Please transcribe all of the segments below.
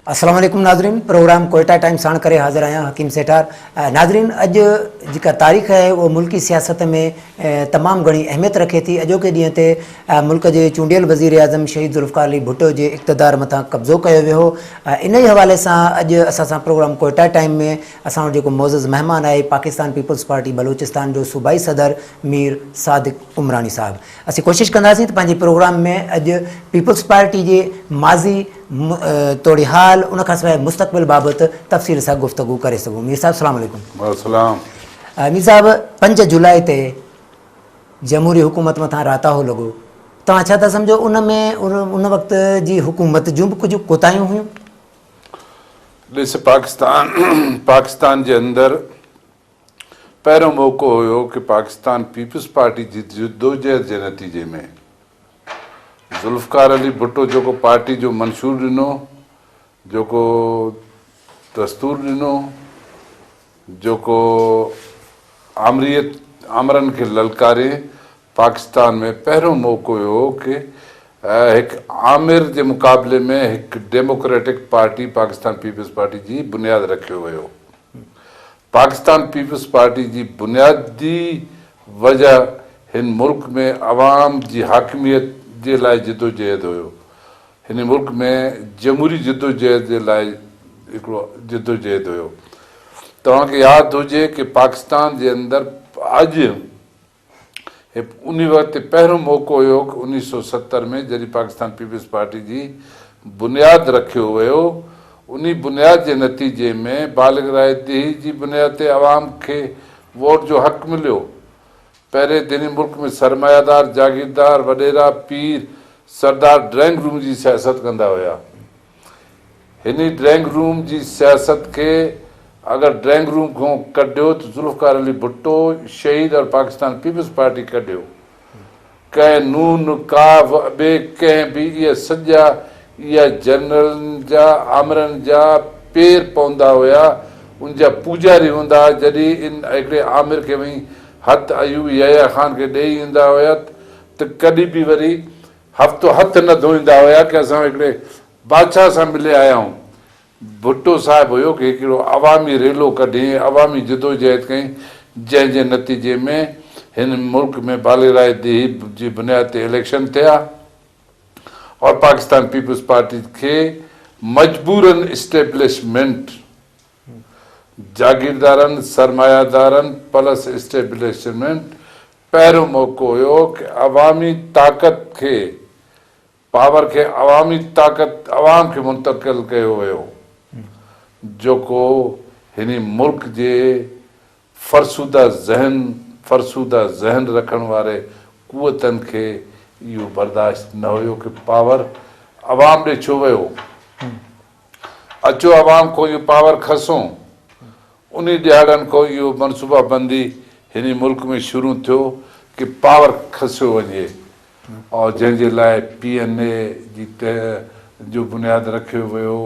अस्सलाम वालेकुम नाज़रीन, प्रोग्राम कोयटा टाइम साण करे हाज़िर आहियां हकीम सेठार। नाज़रीन, अॼु जेका तारीख़ आहे वो मुल्की सियासत में तमामु घणी अहमियत रखे थी। अॼोके ॾींहं ते मुल्क जे चूंडियल वज़ीर आज़म शहीद ज़ुल्फ़िकार अली भुट्टो जे इक़्तिदार मथां कब्ज़ो कयो वियो हो। इन ई हवाले सां अॼु असां सां प्रोग्राम कोयटा टाइम में असां वटि जेको मोज़ज़ महिमान आहे पाकिस्तान पीपल्स पार्टी बलूचिस्तान जो सूबाई सदर मीर सादिक उमरानी साहब। असीं कोशिशि कंदासीं त पंहिंजे प्रोग्राम में अॼु पीपल्स पार्टी जे माज़ी तोड़ी हाल उन खां सवाइ मुस्तक़बिल बाबति तफ़सील सां गुफ़्तगू करे सघूं। मीर साहब सलाम अलैकुम। मीर साहब, 5 जुलाई ते जमहूरी हुकूमत मथां राताहो लॻो, तव्हां छा था सम्झो उन में उन वक़्त जी हुकूमत जूं बि कुझु कोताहियूं हुयूं? ॾिस, पाकिस्तान जे अंदरि पहिरियों मौक़ो हुयो कि पाकिस्तान पीपल्स पार्टी जी जदोजहद जे नतीजे में ज़ुल्फ़िकार अली भुट्टो जेको पार्टी जो मंशूर ॾिनो, जेको दस्तूर ॾिनो, जेको आमरनि खे ललकारे, पाकिस्तान में पहिरियों मौक़ो हुयो कि हिकु आमिर जे मुक़ाबले में हिकु democratic party Pakistan peoples party जी बुनियाद रखियो वियो। पाकिस्तान पीपल्स पार्टी जी बुनियादी वजह हिन मुल्क में अवाम जी हाकिमियत जे लाइ जदोजहद हुयो। हिन मुल्क में जमहूरी जदोजहद जे लाइ हिकिड़ो जदोजहद हुयो। तव्हांखे यादि हुजे कि पाकिस्तान जे अंदरि अॼु उन वक़्तु पहिरियों मौक़ो हुयो कि 1970 में जॾहिं पाकिस्तान पीपल्स पार्टी जी बुनियाद रखियो वियो। उन बुनियाद जे नतीजे में बालिगराए देही जी बुनियाद ते अवाम खे वोट जो हक़ मिलियो। पहिरें दिन मुल्क में सरमायादार, जागीरदार, वॾेरा, पीर, सरदार ड्राइंग रूम जी सियासत कंदा हुया। हिन ड्राइंग रूम जी सियासत खे अगरि ड्राइंग रूम खां कढियो त ज़ुल्फ़िकार अली भुट्टो शहीद और पाकिस्तान पीपल्स पार्टी कढियो। कंहिं नून काव ॿिए कंहिं बि इहा सॼा इहा जनरलनि जा आमरनि जा पेर पवंदा हुया, उनजा पूजारी हूंदा। जॾहिं इन हिकिड़े आमिर खे वई हथ अयूब यहया ख़ान खे ॾेई ईंदा हुया त कॾहिं बि वरी हफ़्तो हथ न धोईंदा हुया कि असां हिकिड़े बादशाह सां मिले आया आहियूं। भुट्टो साहिबु हुयो कि हिकिड़ो अवामी रेलो कढी, अवामी जदोजहद कई, जंहिंजे नतीजे में हिन मुल्क में बालिगराए देही जी बुनियाद ते इलेक्शन थिया और पाकिस्तान पीपल्स पार्टी खे मजबूरन इस्टेब्लिशमेंट, जागीरदारनि, सरमायादारनि प्लस इस्टेब्लिशमेंट पहिरियों मौक़ो हुयो कि अवामी ताक़त खे, पावर खे अवामी ताक़त अवाम खे मुंतक़िल कयो वियो, जेको हिन मुल्क जे फरसूदा ज़हन रखण वारे कुवतनि खे इहो बर्दाश्त न हुयो कि पावर अवाम ॾे छो वियो। अचो अवाम खां इहो पावर खसूं। उन ॾियारनि खां इहो मनसूबाबंदी हिन मुल्क में शुरू थियो कि पावर खसियो वञे और जंहिंजे लाइ PNA जी जो बुनियाद रखियो वियो।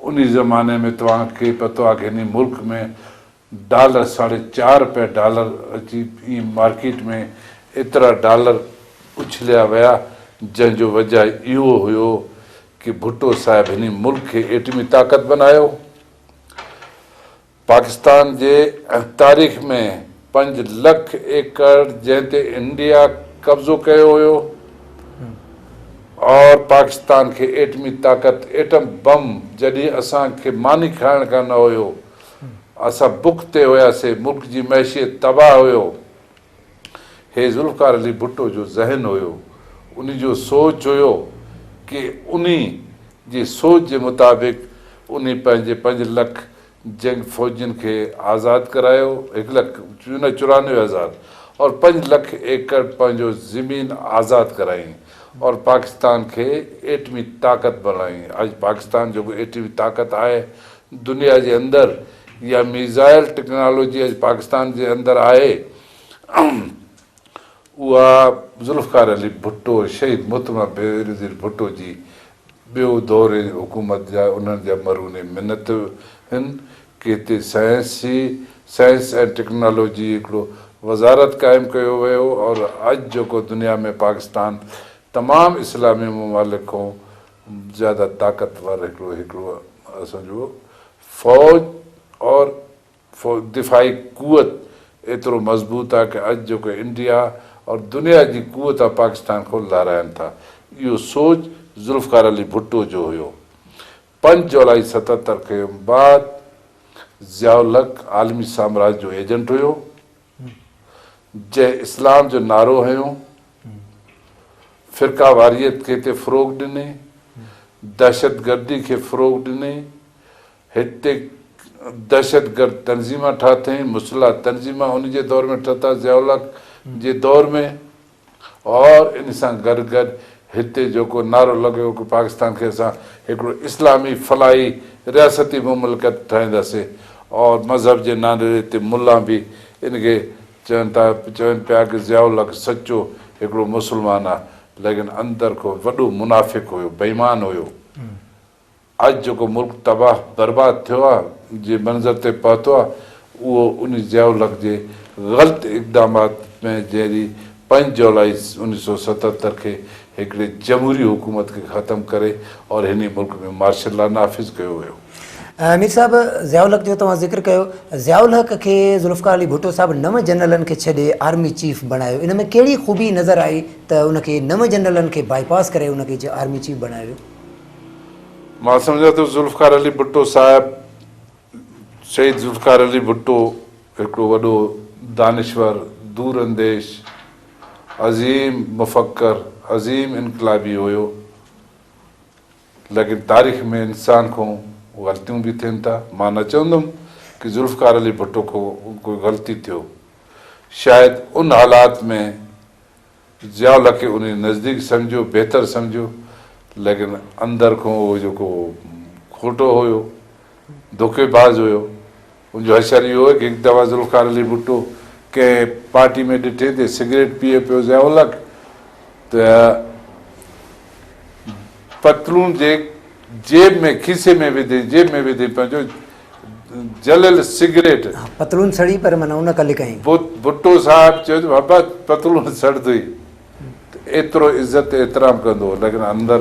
उन ज़माने में तव्हांखे पतो आहे कि हिन मुल्क में डॉलर $4.5 अची मार्केट में एतिरा डॉलर उछलिया विया, जंहिंजो वजह इहो हुयो कि भुट्टो साहिब हिन मुल्क खे एटमी ताक़त बनायो। पाकिस्तान जे तारीख़ में 5 लख एकड़ जंहिं ते इंडिया कब्ज़ो कयो हुयो और पाकिस्तान खे एटमी ताक़त, एटम बम जॾहिं असांखे मानी खाइण खां न हुयो, असां बुख ते हुयासीं, मुल्क जी मैशियत तबाह हुयो। हे ज़ुल्फ़िकार अली भुट्टो जो ज़हन हुयो, उन जो सोच हुयो कि उन जी सोच जे मुताबिक़ उन पंहिंजे 5 लख जंग फ़ौजियुनि खे आज़ादु करायो, 1,94,000 और 5 लख एकड़ पंहिंजो ज़मीन आज़ादु कराई और पाकिस्तान खे एटमी ताक़त बणाई। अॼु पाकिस्तान जेको एटमी ताक़त आहे दुनिया जे अंदरि, या मिज़ाइल टेक्नोलॉजी अॼु पाकिस्तान जे अंदरि आहे, उहा ज़ुल्फ़िकार अली भुट्टो शहीद मुतमा बेनज़ीर भुट्टो जी ॿियो दौरे हुकूमत जा उन्हनि जा मरून मिनत आहिनि कि हिते साइंस ऐं टेक्नोलॉजी हिकिड़ो वज़ारत क़ाइमु कयो वियो और अॼु जेको दुनिया में पाकिस्तान तमामु इस्लामी ममालिक खां ज़्यादा ताक़तवर हिकिड़ो असांजो फ़ौज और दिफ़ाई क़ुवत एतिरो मज़बूत आहे कि अॼु जेको इंडिया और दुनिया जी क़ुवत आहे पाकिस्तान खां लाराइनि था। इहो सोच ज़ुल्फ़िकार अली भुट्टो जो हुयो। 5 जुलाई 77 के बाद ज़ियाउल हक़ आलमी साम्राज्य जो एजेंट हुयो, जंहिं इस्लाम जो नारो हयो, फ़िरका वारियत खे फ़रोग़ ॾिने, दहशतगर्दी खे फ़रोग़ ॾिने, हिते दहशतगर्द तंज़ीमा ठातई, मुसला तंज़ीमा उन जे दौर में ठाता ज़ियाउल हक़ जे दौर में, और इन सां गॾु गॾु हिते जेको नारो लॻियो कि पाकिस्तान खे असां हिकिड़ो इस्लामी फलाही रियासती मुमलिकत ठाहींदासीं, और मज़हब जे नाले ते मुल्ला बि इनखे चवनि पिया कि ज़ियाउल हक़ सचो हिकिड़ो मुस्लमान आहे, लेकिन अंदर को वॾो मुनाफ़िक़ हुयो, बेईमान हुयो। अॼु जेको मुल्क तबाह बर्बाद थियो आहे, जे मंज़र ते पहुतो आहे, उहो उन ज़ियाउल हक़ जे ग़लति इक़दामात में, जहिड़ी 5 जुलाई 1977 खे हिकिड़े जमहूरी हुकूमत खे ख़तमु करे और हिन मुल्क में मार्शल लॉ नाफ़िज़ कयो वियो। मीर साहब, ज़ियाउल हक़ जो तव्हां ज़िक्र कयो, ज़ियाउल हक़ खे ज़ुल्फ़िकार अली भुट्टो साहब 9 जनरलनि खे छॾे आर्मी चीफ बणायो। इन में कहिड़ी ख़ूबी नज़र आई त उनखे 9 जनरलनि खे बाईपास करे उनखे आर्मी चीफ बणायो वियो? मां सम्झां थो ज़ुल्फ़िकार अली भुट्टो साहिब, शहीद ज़ुल्फ़िकार अली भुट्टो हिकिड़ो वॾो दानिश्वर, दूरअंदेश, अज़ीम मुफ़क्कर, अज़ीम इनकलाबी हुयो, लेकिन तारीख़ में इंसान खां ग़लतियूं बि थियनि था। मां न चवंदुमि कि ज़ुल्फ़िकार अली भुट्टो खां कोई ग़लती थियो, शायदि उन हालात में ज़ियाउल हक़ खे उन नज़दीक सम्झो, बहितर सम्झो, लेकिन अंदर खां उहो जेको खोटो हुयो, धोखेबाज़ हुयो। उनजो हशर इहो हो कि हिकु दफ़ा ज़ुल्फ़िकार अली भुट्टो कंहिं पार्टी में ॾिठे ते सिगरेट पीए पियो ज़ियाउल हक़, त पतलून जे जेब में, खीसे में विधे, जेब में विधे पंहिंजो जलियल सिगरेट, पतलून सड़ी पर माना उन कल्ह कई। भुट्टो साहिब चयो बाबा पतलून सड़ंदी, एतिरो इज़त एतिराम कंदो हो, लेकिन अंदर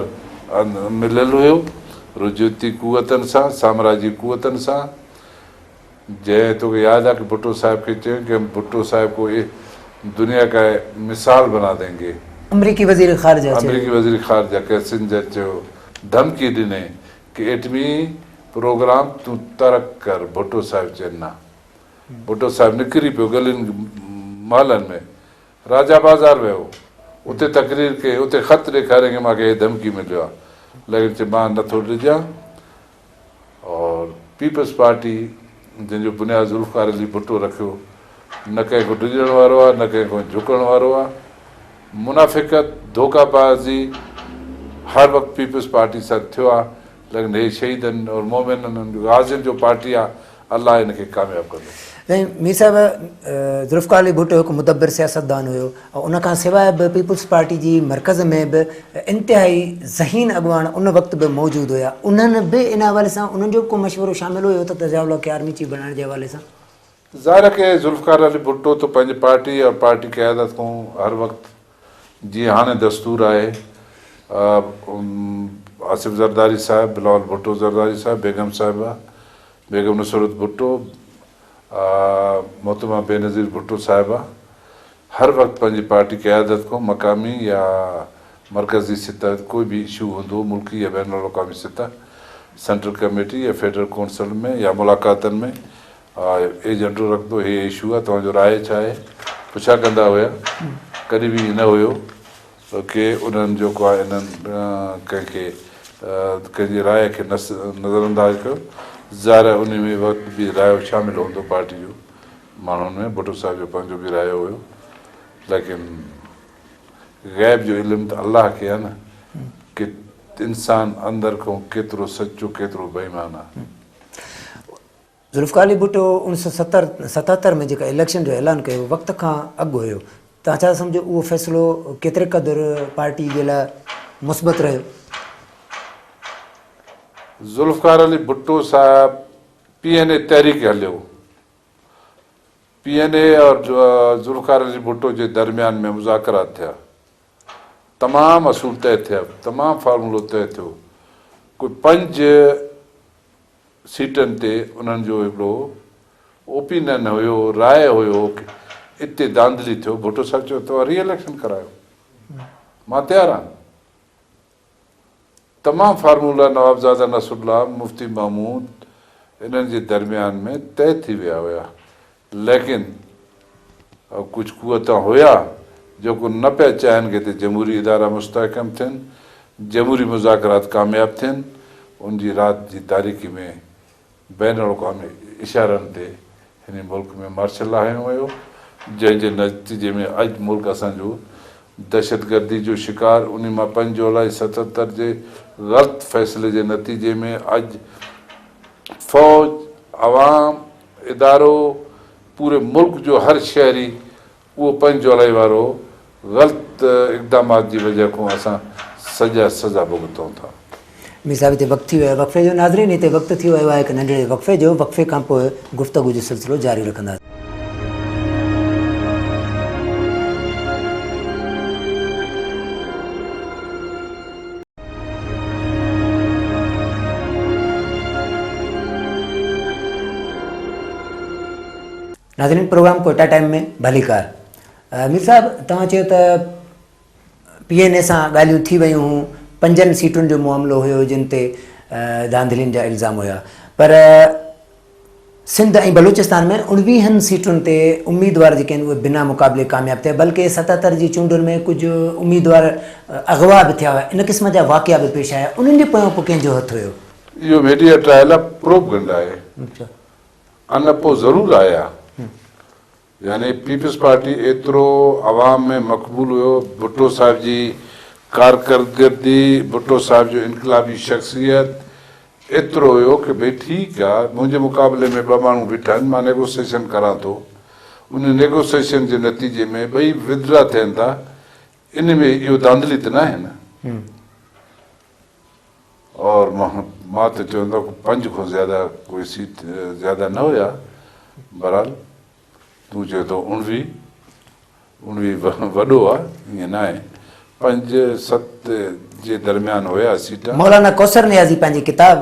मिलियल हुयो रुजती क़ुवतनि सां, साम्राजी क़ुवतनि सां। जंहिं तोखे यादि आहे कि भुट्टो साहिब खे चयो कि भुट्टो साहिब को ये दुनिया का मिसाल बना देंगे। अमरीकी वज़ीर ख़ारिजा अमरीकी वज़ीर ख़ारिजा किसिंजर चयो, धमकी ॾिने कि एटमी प्रोग्राम तूं तरक कर। भुट्टो साहिब चयो न। भुट्टो साहिब निकिरी पियो गलियुनि महलनि में, राजा बाज़ार वियो, उते तकरीर कई, उते ख़त ॾेखारे कि मूंखे हे धमकी मिलियो आहे, लेकिन चयो मां नथो ॾिजां। और पीपल्स पार्टी जंहिंजो बुनियादु ज़ुल्फ़िकार अली भुट्टो रखियो, न कंहिंखो ॾिजण वारो आहे, न कंहिंखो झुकण वारो आहे। मुनाफ़िक़त, धोखाबाज़ी हर वक़्तु पीपल्स पार्टी सां थियो आहे, लेकिन हे शहीदनि और मोमिननि गाज़ियुनि जो पार्टी आहे, अलाह हिनखे कामयाबु कंदो। ऐं मीर साहिब, ज़ुल्फ़िकार अली भुट्टो हिकु मुदब्बिर सियासतदान हुयो, ऐं उनखां सवाइ बि पीपल्स पार्टी जी मर्कज़ में बि इंतिहाई ज़हीन अॻुवान उन वक़्तु बि मौजूदु हुया। उन्हनि बि इन हवाले सां उन्हनि जो को मशवरो शामिलु हुयो त ज़ियाउल हक़ खे आर्मी चीफ बणाइण जे हवाले सां? ज़ाहिर के ज़ुल्फ़िकार अली भुट्टो तो पंहिंजी पार्टी और पार्टी क़यादत खां हर वक़्तु, जीअं हाणे दस्तूर आहे, आसिफ़ ज़रदारी साहिब, बिलावल भुट्टो ज़रदारी साहिब, बेगम साहिबा, बेगम नुसरत भुट्टो, मोहतरमा बेनज़ीर भुट्टो साहिबा, हर वक़्तु पंहिंजी पार्टी क़यादत खां मक़ामी या मरकज़ी सतह कोई भी इशू हूंदो, मुल्की या बैन अवी सतह, सेंट्रल कमेटी या फेडरल काउंसिल में या मुलाक़ातनि में एजेंडो रखंदो, हे इशू आहे, तव्हांजो राय छा आहे, पुछा कंदा हुया। कॾहिं बि न हुयो कि उन्हनि जेको आहे इन्हनि कंहिंखे कंहिंजी राय खे नज़रअंदाज़ कयो। ज़ाहिर उन में वक़्तु बि राय शामिलु हूंदो पार्टी जो माण्हुनि में, भुट्टो साहिब जो पंहिंजो बि राय हुयो, लेकिन ग़ैब जो इल्मु त अलाह खे आहे न, कि इंसान अंदर खां केतिरो सचो केतिरो बेईमान आहे। ज़ुल्फ़िकार अली भुट्टो 1977 में जेका इलेक्शन जो ऐलान कयो वक़्त खां अॻु हुयो, तव्हां छा सम्झो उहो फ़ैसिलो केतिरे क़दुरु पार्टी जे लाइ मुस्बत रहियो? ज़ुल्फ़िकार अली भुट्टो साहिब PNA तहरीक हलियो, PNA और ज़ुल्फ़िकार अली भुट्टो जे दरमियान में मुज़ाकरात थिया, तमामु असूल तय थिया, तमामु फार्मूलो तय थियो, कोई 5 सीटनि ते उन्हनि जो हिकिड़ो ओपिनियन हुयो, राय हुयो कि इते धांधली थियो। भुट्टो साहिब चयो तव्हां री-इलेक्शन करायो, मां तयारु आहियां। तमामु फार्मूला नवाबज़ादा नसरुल्लाह, मुफ्ती महमूद इन्हनि जे दरमियान में तय थी विया हुया, लेकिन कुझु कुवता हुया जेको न पिया चाहिनि कि हिते जमहूरी इदारा मुस्तहकम थियनि, जमहूरी मुज़ाकरात कामयाब थियनि। उन जी राति जी तारीख़ी में बैन अल-अक़वामी इशारनि ते हिन मुल्क में मार्शल हयो वियो, जंहिंजे नतीजे में अॼु मुल्क असांजो दहशतगर्दी जो शिकार, उन मां 5 जुलाई 77 जे ग़लति फ़ैसिले जे नतीजे में अॼु फ़ौज, अवाम, इदारो, पूरे मुल्क जो हर शहरी उहो 5 जुलाई वारो ग़लति इक़दामात जी वजह खां असां सज़ा भुगतूं था। मीर साहिब हिते वक़्तु थी वियो आहे वक़फ़े जो। नाज़रीन, हिते वक़्तु थी वियो आहे हिकु नंढड़े वक़फ़े जो। वक़फ़े खां पोइ गुफ़्तगू जो सिलसिलो जारी रखंदासीं। नाज़रीन, प्रोग्राम कोटा टाइम में भलीकार। मीर साहिब, तव्हां चयो त PNA सां ॻाल्हियूं थी वियूं हुयूं, 5 सीटुनि जो मामिलो हुयो जिन ते धांधलियुनि जा इल्ज़ाम हुया, पर सिंध ऐं बलूचिस्तान में 19 सीटुनि ते उम्मीदवार जेके आहिनि उहे बिना मुक़ाबले कामयाबु थिया, बल्कि 77 जी चूंडुनि में कुझु उम्मीदवार अगवा बि थिया हुआ। इन क़िस्म जा वाक़िया बि पेश आया। उन्हनि जे पोयां पोइ कंहिंजो हथु हुयो? इहो मीडिया ट्रायल आहे, प्रोपगंडा आहे। अच्छा, अन पोइ ज़रूरु आया, यानी पीपल्स पार्टी एतिरो आवाम में मक़बूल हुयो। भुट्टो साहिब जी कारकरदगी, भुट्टो साहिब जो इनकलाबी शख़्सियत एतिरो हुयो कि भई ठीकु आहे, मुंहिंजे मुक़ाबले में 2 माण्हू बीठा आहिनि, मां नेगोसिएशन करां थो। उन नेगोसिएशन जे नतीजे में 2 विदड्रा थियनि था। इन में इहो धांधली त न आहे न। और मां त चवंदो 5 खां ज़्यादा कोई सीट ज़्यादा न हुया। बहरहाल तूं चए थो 19 वॾो आहे, ईअं न आहे। 5-7 जे दरमियान हुया सीट। मौलाना कौसर नियाज़ी पंहिंजी किताब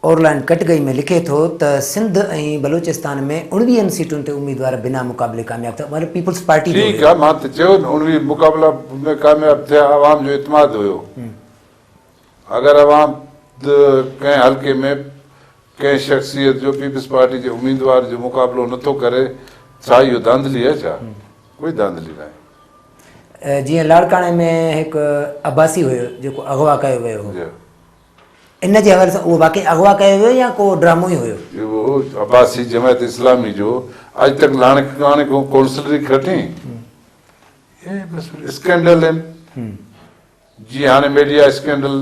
ऑरलैंड कटगई में लिखे थो त सिंध ऐं बलूचिस्तान में 19 सीटुनि ते उम्मीदवार बिना मुक़ाबले कामयाबु थिया, मतिलबु पीपल्स पार्टी। ठीकु आहे, मां त चयो 19 मुक़ाबला में कामयाबु थिया, आवाम जो इतमाद हुयो। अगरि आवाम कंहिं हल्के में कंहिं शख़्सियत जो पीपल्स पार्टी जे उम्मीदवार जो मुक़ाबलो नथो करे, छा इहो धांधली आहे? छा कोई धांधली न आहे। जीअं लाड़काणे में हिकु अब्बासी हुयो जेको अगवा कयो वियो हो, इन जे हवाले सां उहो वाक़ई अगवा कयो वियो या को ड्रामो ई हुयो? इहो अब्बासी जमायत इस्लामी जो अॼु तक लाणे को काउंसलरी खटी, स्कैंडल आहिनि। जीअं हाणे मीडिया स्कैंडल,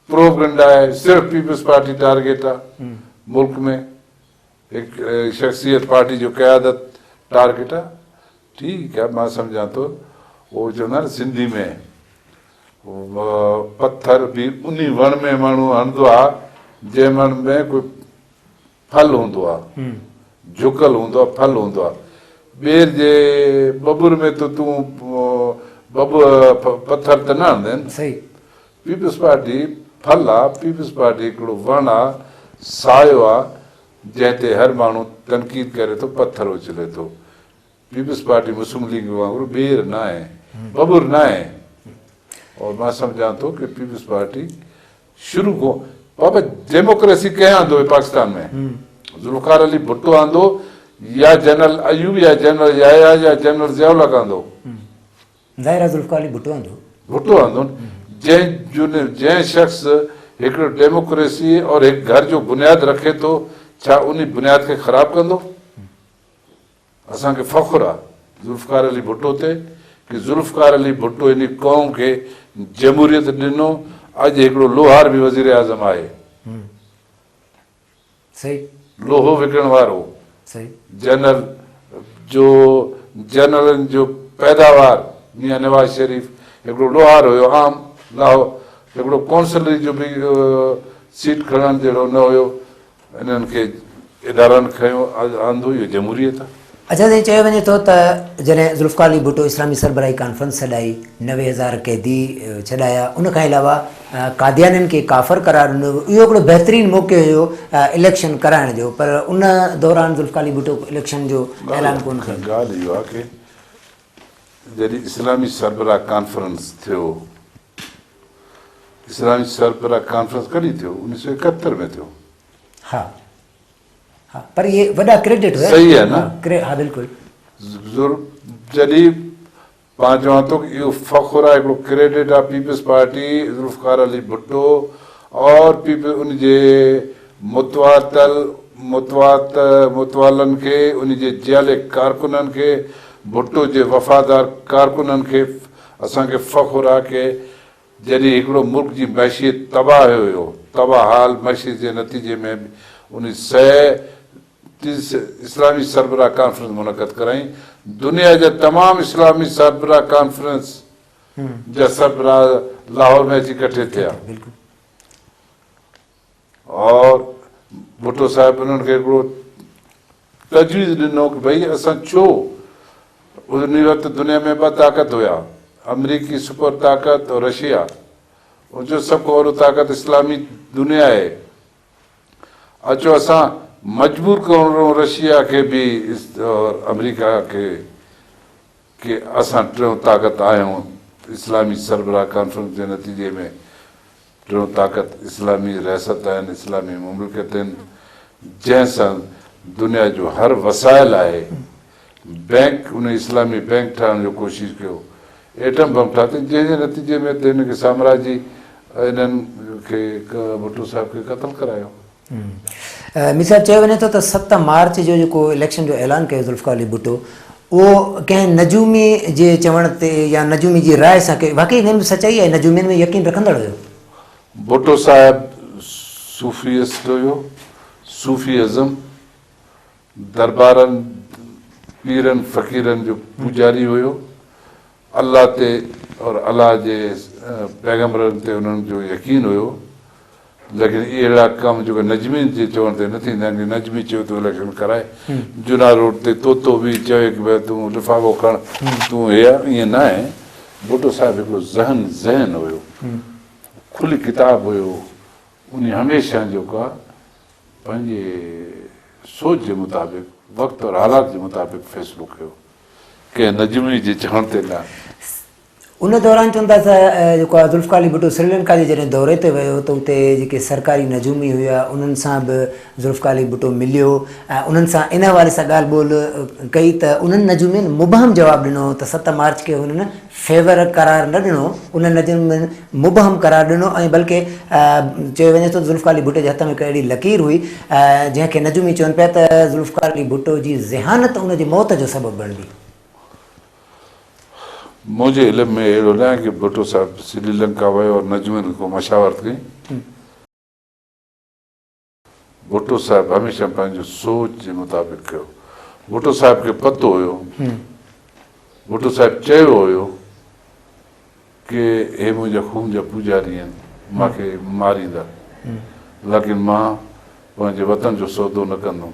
प्रोपगंडा आहे, सिर्फ़ु पीपल्स पार्टी टारगेट आहे। मुल्क में हिकु शख़्सियत पार्टी जो क़यादत टारगेट आहे। ठीकु आहे, मां सम्झां थो। उहो चवंदा आहिनि सिंधी में पत्थर बि उन वण में माण्हू हणंदो आहे जंहिं वण में कोई फल हूंदो आहे, झुकल हूंदो आहे, फल हूंदो आहे। ॿेर जे बबुर में त तूं पत्थर त न हणंदा आहिनि। सही। पीपल्स पार्टी फल आहे, पीपल्स पार्टी हिकिड़ो वण आहे, सायो आहे, जंहिं ते हर माण्हू तनक़ीद करे थो, पत्थर उछले थो। पीपल्स पार्टी मुस्लिम लीग वांगुरु ॿेर न आहे, बबुर न आहे। और मां सम्झां थो कि पीपल्स पार्टी शुरू खां बाबा डेमोक्रेसी कंहिं आंदो हुई पाकिस्तान में? ज़ुल्फ़िकार अली भुट्टो आंदो, या जनरल अयूब, या जनरल याया, या जनरल ज़ियाउल हक़ आंदो? ज़ाहिर आहे ज़ुल्फ़िकार अली भुट्टो आंदो। भुट्टो आंदो। जंहिं शख़्स हिकिड़ो डेमोक्रेसी और हिकु घर जो बुनियाद रखे थो, छा उन बुनियाद खे ख़राब कंदो? असांखे फ़ख्रु आहे ज़ुल्फ़िकार अली भुट्टो ते कि ज़ुल्फ़िकार अली भुट्टो इन क़ौम खे जमहूरियत ॾिनो। अॼु हिकिड़ो लोहार बि वज़ीर आज़म आहे, सही, लोहो विकिणण वारो। सही। जनरलनि जो पैदावार मियां नवाज़ शरीफ़ हिकिड़ो लोहार हुयो, आम लाहो। हिकिड़ो काउंसलरी जो बि सीट खणण जहिड़ो न हुयो। इन्हनि खे इदारनि खयो आंदो, इहो जमहूरियत आहे। अच्छा साईं, चयो वञे थो त जॾहिं ज़ुल्फ़िकार अली भुट्टो इस्लामी सरबराही कॉन्फ्रेंस छॾाई, 90,000 कैदी छॾाया, उन खां अलावा कादियानियुनि खे काफ़र करार ॾिनो, इहो हिकिड़ो बहितरीनु मौक़ो हुयो इलेक्शन कराइण जो, पर उन दौरान ज़ुल्फ़िकार अली भुट्टो इलेक्शन जो ऐलान कोन कयो। ॻाल्हि इहो आहे कि जॾहिं इस्लामी सरबराह कॉन्फ्रेंस थियो, इस्लामी सरबराह कॉन्फ्रेंस कॾहिं थियो? 1971 में थियो। हा हा, पर ये वॾा क्रेडिट हुया। सही है ना? हा बिल्कुलु। जॾहिं पाण चवां थो कि इहो फ़ख़ुरु आहे, हिकिड़ो क्रेडिट आहे पीपल्स पार्टी ज़ुल्फ़िकार अली भुट्टो और उनजे मुतवालनि खे, उनजे जियाले कारकुननि खे, भुट्टो जे वफ़ादार कारकुननि खे असांखे फ़ख़ुरु आहे कि जॾहिं हिकिड़ो मुल्क जी मैशियत तबाह हुयो, तबाह हाल मैशियत जे नतीजे में उन इस्लामी सरबराह कॉन्फ्रेंस मुनक़द कराई। दुनिया जा तमाम इस्लामी सरबराह कॉन्फ्रेंस जा सरबराह लाहौर में अची इकट्ठे थिया और भुट्टो साहिब उन्हनि खे हिकिड़ो तजवीज़ ॾिनो कि भई असां छो, उन वक़्तु दुनिया में ॿ ताक़त हुया, अमरीकी सुपर ताक़त और रशिया, जो सभु खां वॾो ताक़त इस्लामी दुनिया आहे। अचो असां मजबूर करूं रशिया खे बि और अमरीका खे कि असां टियों ताक़त आहियूं इस्लामी सरबराह कॉन्फ्रेंस जे नतीजे में। टियों ताक़त इस्लामी रियासत आहिनि, इस्लामी मुमलिकत आहिनि, जंहिंसां दुनिया जो हर वसाइल आहे। बैंक, उन इस्लामी बैंक ठाहिण जो कोशिशि कयो, एटम बम ठाती, जंहिंजे नतीजे में हिनखे साम्राजी इन्हनि खे भुट्टो साहिब खे क़तल करायो। मीर साहिब, चयो वञे थो त 7 मार्च जो जेको इलेक्शन जो ऐलान कयो ज़ुल्फ़िकार अली भुट्टो, उहो कंहिं नजूमी जे चवण ते या नजूमी जी राय सां कयो, वाकई हिन में सचाई आहे? नजूमियुनि में यकीन रखंदड़ हुयो? भुट्टो साहिब सूफ़ियस्ट हुयो, सूफ़ीइज़म, दरबारनि पीरनि फ़क़ीरनि जो पुजारी हुयो, अल्लाह ते और अल्लाह जे पैगम्बरनि ते उन्हनि जो यकीन हुयो। लेकिन अहिड़ा कम जेके नजमी जे चवण ते न थींदा आहिनि। नजमी चयो त इलेक्शन कराए, जूना रोड ते तोतो बि चवे कि भई तूं लिफ़ाफ़ो खण, तूं हे, ईअं न आहे। भुट्टो साहिब हिकिड़ो ज़हन हुयो, खुली किताब हुयो, उन हमेशह जेको आहे पंहिंजे सोच जे मुताबिक़, वक़्तु और हालात जे मुताबिक़ फ़ैसिलो कयो, कंहिं नजमी जे चवण ते न। उन दौरान चवंदा त जेको आहे ज़ुल्फ़िकार अली भुट्टो श्रीलंका जे जॾहिं दौरे ते वियो त उते जेके सरकारी नजूमी हुया उन्हनि सां बि ज़ुल्फ़िकार अली भुट्टो मिलियो ऐं उन्हनि सां इन हवाले सां ॻाल्हि ॿोल कई त उन्हनि नजूमियुनि मुबहम जवाबु ॾिनो त 7 मार्च खे हुननि फेवर करार न ॾिनो, उन नजूमियुनि मुबहम करार ॾिनो ऐं बल्कि चयो वञे थो ज़ुल्फ़िकार अली भुट्टो जे हथ में हिकु अहिड़ी लकीर हुई जंहिंखे नजूमी चवनि पिया त ज़ुल्फ़िकार अली भुट्टो जी ज़हानत उनजी मौत जो सबबु बणंदी। मुंहिंजे इल्म में अहिड़ो न आहे कि भुट्टो साहिब श्रीलंका वियो और नजूमियुनि खां मशावरत कई। भुट्टो साहिब हमेशह पंहिंजो सोच जे मुताबिक़ कयो। भुट्टो साहिब खे पतो हुयो, भुट्टो साहिब चयो हुयो कि हे मुंहिंजा खून जा पुजारी आहिनि, मूंखे मारींदा, लेकिन मां पंहिंजे वतन जो सौदो न कंदुमि,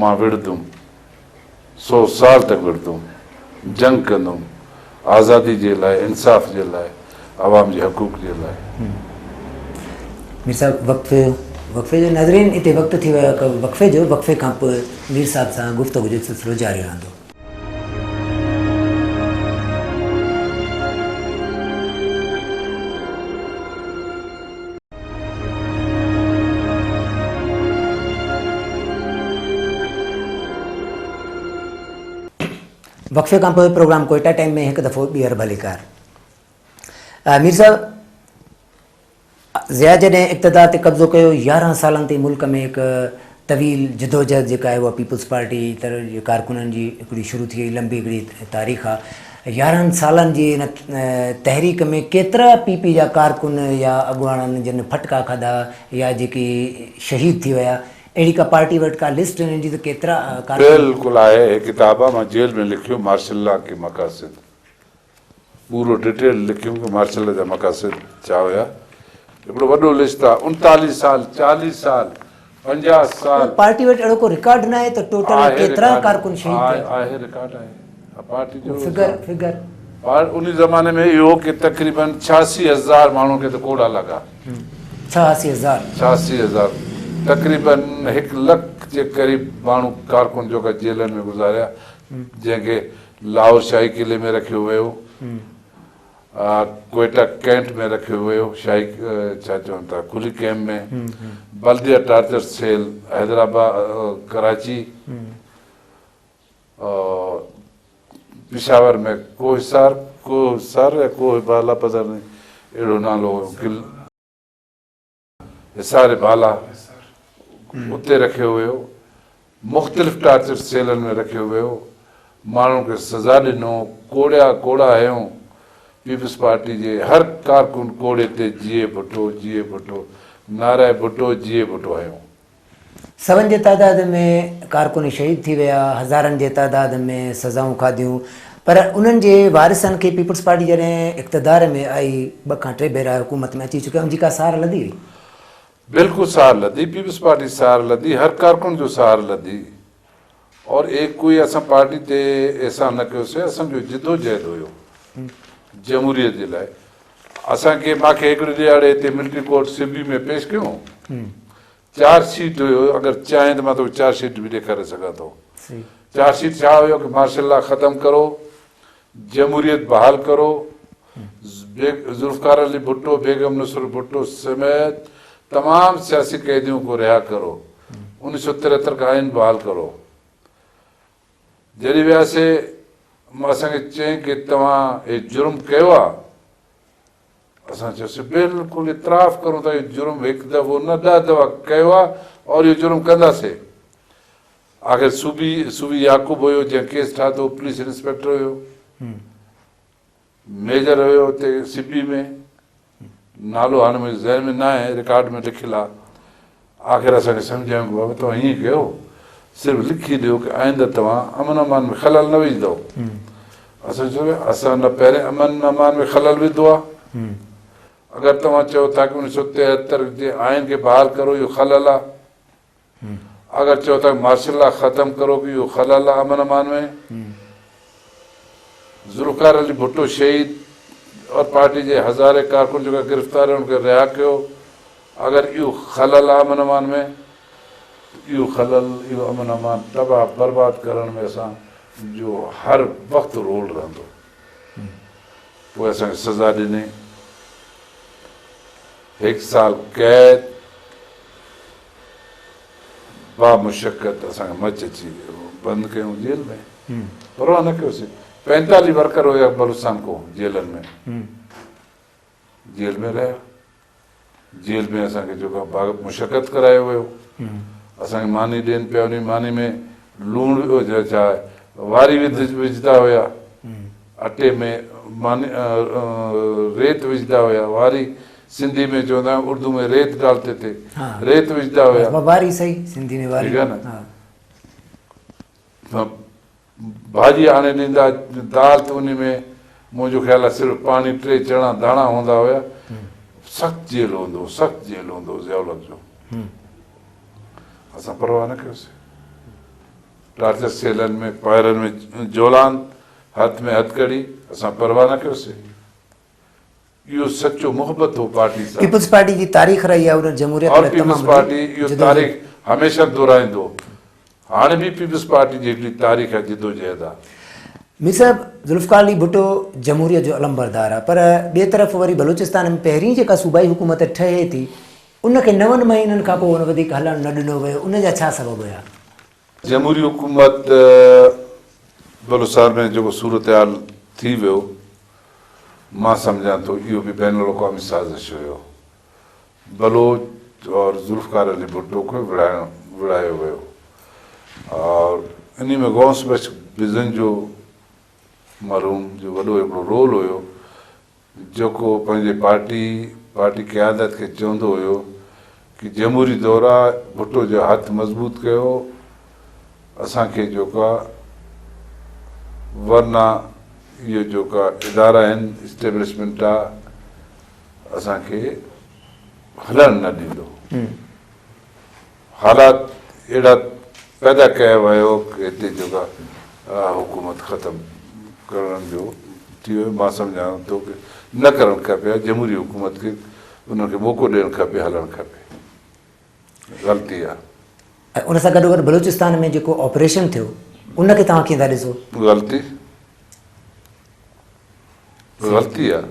मां विढ़ंदुमि, 100 साल तक विढ़ंदुमि, जंग कंदुमि आज़ादी जे लाइ, इंसाफ़ जे लाइ, आवाम जे हक़ूक़ जे लाइ। मीर साहिब, वक़्फ़े जो नाज़रीन हिते वक़्तु थी वियो आहे वक़्फ़े खां पोइ मीर साहिब सां गुफ़्तगू जो सिलसिलो जारी रहंदो। वक़्फ़े खां पोइ प्रोग्राम कोयटा टाइम में हिकु दफ़ो ॿीहर भलीकार। मीर साहिब, ज़िया जॾहिं इक़्तिदार ते कब्ज़ो कयो, 11 सालनि ताईं मुल्क में हिकु तवील जदोजहद जेका आहे उहा पीपल्स पार्टी तरह कारकुननि जी हिकिड़ी शुरू थी वई, लंबी हिकिड़ी तारीख़ आहे। 11 सालनि जी हिन तहरीक में केतिरा पीपी जा कारकुन या अॻुवाणनि जिन फटका खाधा या जेकी शहीद थी विया, अहिड़ी का पार्टी वटि का लिस्ट हिन जी त केतिरा? बिल्कुलु आहे, हिकु किताब आहे, मां जेल में लिखियो, मार्शल लॉ के मक़ासिद, पूरो डिटेल लिखियो कि मार्शल जा मक़ासिद छा हुया। हिकिड़ो वॾो लिस्ट आहे, 39 साल 40 साल 50 साल पार्टी वटि अहिड़ो को रिकॉर्ड न आहे त टोटल आहे केतिरा रिकॉर्ड, कारकुन शहीद थिया आहे रिकॉर्ड आहे पार्टी जो फिगर उन ज़माने में इहो कि तक़रीबन 86,000 माण्हू खे त कोड़ा लॻा 86,000 86,000 तक़रीबन 1 लख जे क़रीब माण्हू कारकुन जो का जेलनि में गुज़ारिया जंहिंखे लाहौर शाही किले में रखियो वियो क्वेटा कैंट में रखियो वियो शाही छा चवनि था खुली कैम्प में बल्दिया टार्चर सेल हैदराबाद कराची पिशावर में कोहिसार या कोह बाला पता नहीं अहिड़ो नालो हिसार बाला उते रखियो वियो मुख़्तलिफ़ टार्चर सेलनि में रखियो वियो माण्हुनि खे सज़ा ॾिनो कोड़ा हयूं पीपल्स पार्टी जे हर कारकुन कोड़े ते जिए भुट्टो नाराय भुट्टो जिए भुट्टो हयूं सवनि जे तादाद में कारकुन शहीद थी विया हज़ारनि जे तादाद में सज़ाऊं खाधियूं पर उन्हनि जे वारिसनि खे पीपल्स पार्टी जॾहिं इक़्तिदार में आई 2 खां 3 भेरा हुकूमत में अची चुकिया उनजी का सार लधी हुई बिल्कुलु सार लधी पीपल्स पार्टी सार लधी हर कारकुन जो सार लधी और एक कोई असां पार्टी ते एहसान न कयोसीं असांजो जिदोजहद हुयो जमहूरियत जे लाइ असांखे मूंखे हिकिड़े ॾियारे हिते मिलिट्री कोर्ट सिबी में पेश कयूं 4 शीट हुयो अगरि चाहे त मां तोखे 4 शीट बि ॾेखारे सघां थो 4 शीट छा हुयो कि मार्शल लॉ ख़तमु करो जमहूरियत बहाल करो जुल्फ़कार अली भुट्टो बेगम नसरुल भुट्टो समेत तमाम सियासी कैदियों को रिहा करो 1973 का आइन बहाल करो जॾहिं वियासीं असांखे चयईं कि तव्हां हे जुर्म कयो आहे असां चयोसीं बिल्कुलु इतराफ़ करूं था इहो जुर्म 1 दफ़ो न 10 दफ़ा कयो आहे और इहो जुर्म कंदासीं आख़िर सूबी याकूब हुयो जंहिं केस ठातो पुलिस इंस्पेक्टर हुयो मेजर हुयो हुते सिबी में नालो हाणे मुंहिंजे ज़हन में न आहे रिकॉर्ड में लिखियलु आहे आख़िर असांखे सम्झायूं कि बाबा तव्हां हीअं कयो सिर्फ़ु लिखी ॾियो कि आईंदा तव्हां अमन अमान में ख़लल न विझंदव असां चयो असां न पहिरें अमन अमान में ख़लल विधो आहे अगरि तव्हां चओ था कि 1973 जे आइन खे बहाल करो इहो ख़लल आहे अगरि चओ था मार्शल लॉ ख़तमु करो कि इहो ख़लल आहे अमन अमान में जुल्फ़कार अली भुट्टो शहीद और पार्टी जे हज़ारे कारकुन जेका गिरफ़्तार उनखे रिहा कयो अगरि इहो ख़लल आहे अमन अमान में इहो ख़लल इहो अमन अमान तबाह बर्बाद करण में असांजो हर वक़्तु रोल रहंदो पोइ असांखे सज़ा ॾिनी 1 साल क़ैद बामुशक़त असांखे मच अची बंदि कयूं जेल में परवाह न कयोसीं 45 वर्कर हुया बलूचिस्तान को जेलनि में जेल में रहिया जेल में असांखे जेको मुशक़त करायो वियो असांखे मानी ॾियनि पिया उन मानी में लूणु छा वारी विझंदा हुया अटे में मानी रेत विझंदा हुया वारी सिंधी में चवंदा आहियूं उर्दू में रेत डालते थे रेत विझंदा हुया वारी सही सिंधी में वारी ठीक आहे न भाॼी आणे ॾींदा दाल त उन में मुंहिंजो ख़्यालु आहे सिर्फ़ु पाणी 3 चणा दाणा हूंदा हुया सख़्तु जेल हूंदो ज़ियाउल जो असां परवाह न कयोसीं टार्चर सेलनि में पायरनि में जोलान हथ में हथकड़ी असां परवाह न कयोसीं इहो सचो मोहबत हो पार्टी सां पीपल्स पार्टी जी तारीख़ रही आहे उन जमहूरियत और में पीपल्स तमामु पार्टी इहो तारीख़ हमेशह दोहराईंदो हाणे बि पीपल्स पार्टी जी हिकिड़ी तारीख़ आहे जिदोजहद आहे मीर साहब जुल्फ़कार अली भुट्टो जमहूरियत जो अलमबरदार आहे पर ॿिए तरफ़ वरी बलूचिस्तान में पहिरीं जेका सूबाई हुकूमत ठहे थी उनखे 9 महीननि खां पोइ वधीक हलणु न ॾिनो वियो उनजा छा सबब हुया जमहूरी हुकूमत बलूचिस्तान में जेको सूरत हाल थी वियो मां सम्झां थो इहो बि बैन अल-अक़वामी साज़िश हुयो बलोच और जुल्फ़कार अली भुट्टो खे विड़ायो वियो और इन में गौस बख्श बिज़न जो मरहूम जो वॾो हिकिड़ो रोल हुयो जेको पंहिंजे पार्टी क़यादत खे चवंदो हुयो कि जमहूरी दौरा भुट्टो जो हथ मज़बूत कयो असांखे जेका वरना इहो जेका इदारा आहिनि इस्टेब्लिशमेंट आहे असांखे हलणु न ॾींदो हालात अहिड़ा पैदा कया वियो कि हिते जेका हुकूमत ख़तमु करण जो थी वियो। मां सम्झां थो कि न करणु खपे, जमहूरी हुकूमत खे उनखे मौक़ो ॾियणु खपे, हलणु खपे। ग़लती आहे, ऐं उन सां गॾोगॾु बलूचिस्तान में जेको ऑपरेशन थियो उनखे तव्हां कीअं था ॾिसो? ग़लती आहे।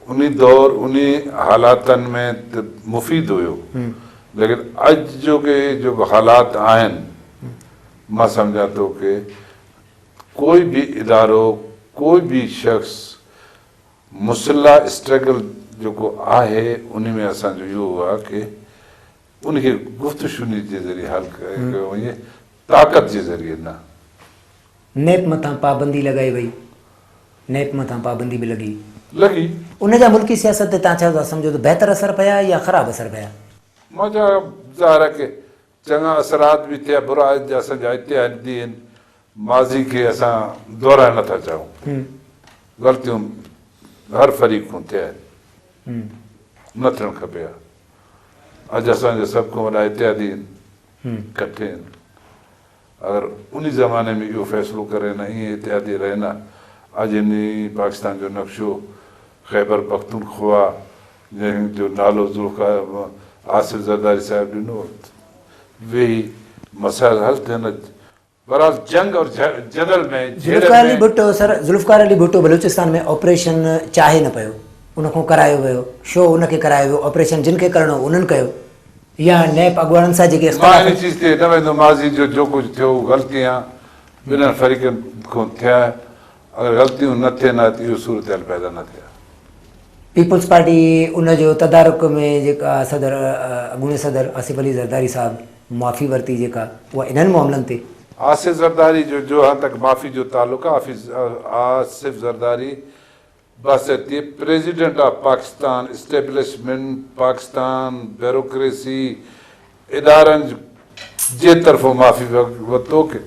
उन दौर उन हालातनि में त मुफ़ीद हुयो, लेकिन अॼु जो के जो हालात आहिनि, मां सम्झां थो कि कोई भी इदारो, कोई भी शख़्स मुसल्ला स्ट्रगल जेको आहे उन में असांजो इहो आहे कि उनखे गुफ़्तशुनी जे ज़रिए हल कयो वञे, ताक़त जे ज़रिए न। नेप मथां पाबंदी लॻाई वई, नेप मथां पाबंदी बि लॻी, उन जा मुल्की सियासत ते तव्हां छा था सम्झो त बहितर असर पिया या ख़राब असर पिया? मां चवां ज़ाहिर आहे कि चङा असरात बि थिया, बुरा असांजा इतिहादी आहिनि, माज़ी खे असां दोहराए नथा चाहियूं। ग़लतियूं हर फ़रीक़ खां थिया आहिनि, न थियणु खपे। अॼु असांजा सभ खां वॾा इतिहादी आहिनि, इकठे आहिनि। अगरि उन ज़माने में इहो फ़ैसिलो करे न, ईअं इतिहादी रहे न, अॼु इन पाकिस्तान जो नक्शो ख़ैबर पख्तूनख्वा जंहिंजो नालो आसिफ ज़रदारी साहिब ॾिनो, वेही मसाइल हल थियनि। बहरहाल जंग और जदल में ज़ुल्फ़िकार अली भुट्टो बलूचिस्तान में ऑपरेशन चाहे न पियो, उनखां करायो वियो, शो उनखे करायो वियो, ऑपरेशन जिन खे करिणो उन्हनि कयो, या नैब अॻुवाणनि सां जेके इन चीज़ ते न वेंदो। माज़ी जो कुझु थियो ग़लतियां ॿिन्हिनि फ़रीक़नि खां थिया, अगरि ग़लतियूं न थियनि हा त इहो सूरत हाल पैदा न थिया। पीपल्स पार्टी उनजो तदारुक में जेका सदर अॻूणे सदर आसिफ अली ज़रदारी साहिब माफ़ी वरिती जेका, उहा इन्हनि मामलनि ते? आसिफ ज़रदारी जो जहां तक माफ़ी जो ताल्लुक़ आहे, आसिफ ज़रदारी बासती president of Pakistan, establishment Pakistan, bureaucracy इदारनि जे तरफ़ों माफ़ी वरितो कि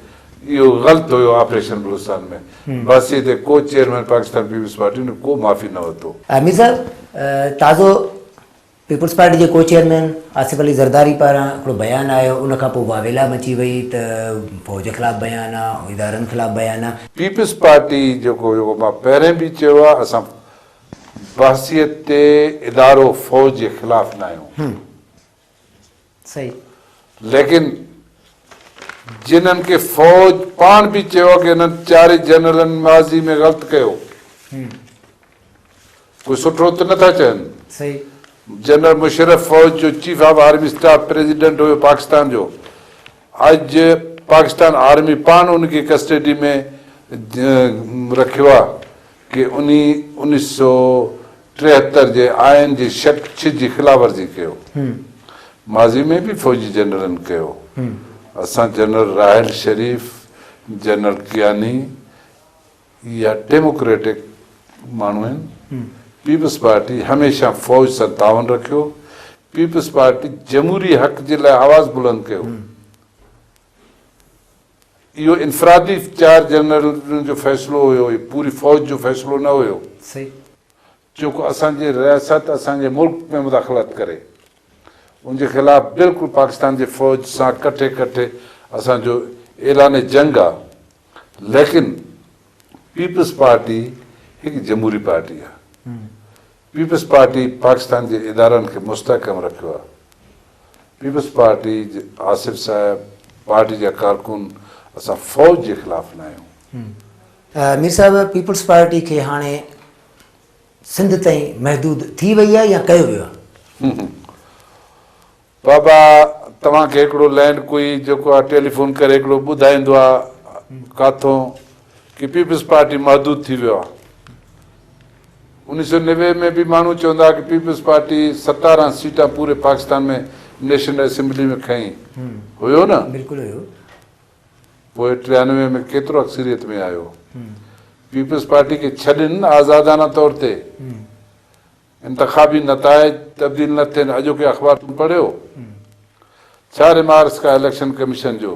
इहो ग़लति हुयो ऑपरेशन बलूचिस्तान में। बस हिते को चेयरमैन पाकिस्तान पीपल्स पार्टी ने को माफ़ी न वरितो। मीर साहिब, ताज़ो पीपल्स पार्टी जे को चेयरमैन आसिफ अली ज़रदारी पारां हिकिड़ो बयानु आयो, उनखां पोइ वावेला मची वई त फ़ौज ख़िलाफ़ु बयानु आहे, इदारनि ख़िलाफ़ु बयानु आहे। पीपल्स पार्टी जेको मां पहिरें बि चयो आहे, असां बहसियत ते इदारो फ़ौज जे ख़िलाफ़ु न आहियूं। सही, लेकिन जिन्हनि खे फ़ौज पाण बि चयो कि हिननि 4 जनरलनि माज़ी में ग़लति कयो, कोई सुठो त नथा चवनि। सही, जनरल मुशर्रफ फ़ौज जो chief of army staff president हुयो पाकिस्तान जो, अॼु पाकिस्तान आर्मी पाण उनखे कस्टडी में रखियो आहे कि 1973 जे आइन जी शख़्स जी ख़िलाफ़ वर्जी कयो। माज़ी में बि फ़ौजी जनरलनि कयो। असां जनरल राहिल शरीफ, जनरल कियानी या डेमोक्रेटिक माण्हू आहिनि। पीपल्स पार्टी हमेशह फ़ौज सां तावन रखियो। पीपल्स पार्टी जमहूरी हक़ जे लाइ आवाज़ बुलंद कयो। इहो इनफरादी 4 जनरलनि जो फ़ैसिलो हुयो, पूरी फ़ौज जो फ़ैसिलो न हुयो। सही, छोकी असांजी रियासत असांजे मुल्क में मुदाख़लत करे, उनजे ख़िलाफ़ बिल्कुलु पाकिस्तान जे फ़ौज सां कठे असांजो ऐलान जंग आहे। लेकिन पीपल्स पार्टी हिकु जमहूरी पार्टी आहे। पीपल्स पार्टी पाकिस्तान जे इदारनि खे मुस्तहकम रखियो आहे। पीपल्स पार्टी आसिफ साहिब, पार्टी जा कारकुन, असां फ़ौज जे ख़िलाफ़ु न आहियूं। मीर साहिब, पीपल्स पार्टी खे हाणे सिंध ताईं महदूद थी वई आहे या कयो वियो आहे? बाबा, तव्हांखे हिकिड़ो लैंड कोई जेको आहे टेलीफोन करे हिकिड़ो ॿुधाईंदो आहे काथों कि पीपल्स पार्टी महदूद थी वियो आहे। 1990 में भी माण्हू चवंदा कि पीपल्स पार्टी 17 सीटां पूरे पाकिस्तान में नेशनल असेंबली में खई हुयो न? बिल्कुलु हुयो। पोइ 93 में केतिरो अक्सरियत में आयो? पीपल्स पार्टी खे छॾनि न आज़ादाना तौर ते, इंतखाबी नताइज तब्दील न थियनि। अॼोके अख़बार तुम पढ़ियो छा रिमार्क्स का इलेक्शन कमीशन जो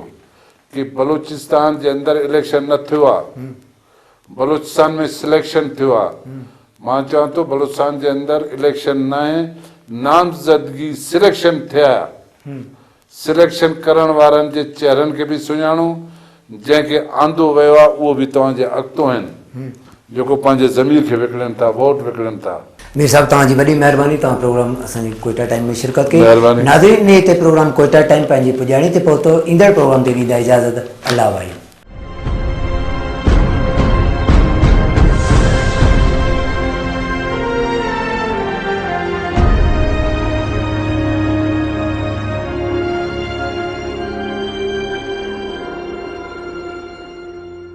कि बलूचिस्तान जे अंदरि इलेक्शन न थियो आहे, बलूचिस्तान में सिलेक्शन थियो आहे। मां चवां थो बलूचिस्तान जे अंदरि इलेक्शन न आहे, नामज़दगी सिलेक्शन थिया। सिलेक्शन करण वारनि जे चेहरनि खे बि सुञाणो, जंहिंखे आंदो वियो आहे उहो बि तव्हांजे अॻितो आहिनि, जेको पंहिंजे ज़मीर खे विकिणनि था, वोट विकिणनि था। मीर साहब तव्हांजी वॾी महिरबानी, तव्हां प्रोग्राम असांजी कोयटा टाइम में शिरकत कई। महिरबानी। नाज़रीन ने हिते प्रोग्राम कोयटा टाइम पंहिंजी पुॼाणी ते पहुतो। ईंदड़ प्रोग्राम ते ॾींदा इजाज़त। अल्लाह वाहिद।